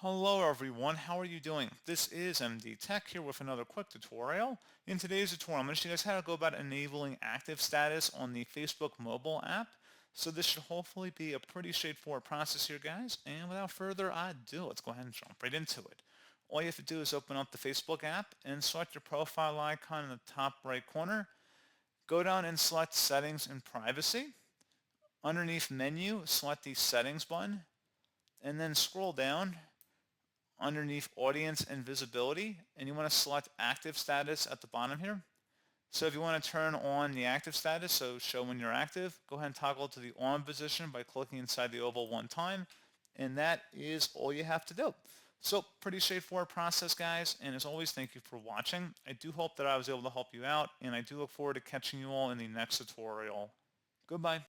Hello everyone, how are you doing? This is MD Tech here with another quick tutorial. In today's tutorial, I'm going to show you guys how to go about enabling active status on the Facebook mobile app. So this should hopefully be a pretty straightforward process here, guys. And without further ado, let's go ahead and jump right into it. All you have to do is open up the Facebook app and select your profile icon in the top right corner. Go down and select Settings and Privacy. Underneath Menu, select the Settings button, and then scroll down underneath audience and visibility, and you want to select active status at the bottom here. So if you want to turn on the active status, so show when you're active, go ahead and toggle to the on position by clicking inside the oval one time, and that is all you have to do. So pretty straightforward process, guys, and as always, thank you for watching. I do hope that I was able to help you out, and I do look forward to catching you all in the next tutorial. Goodbye.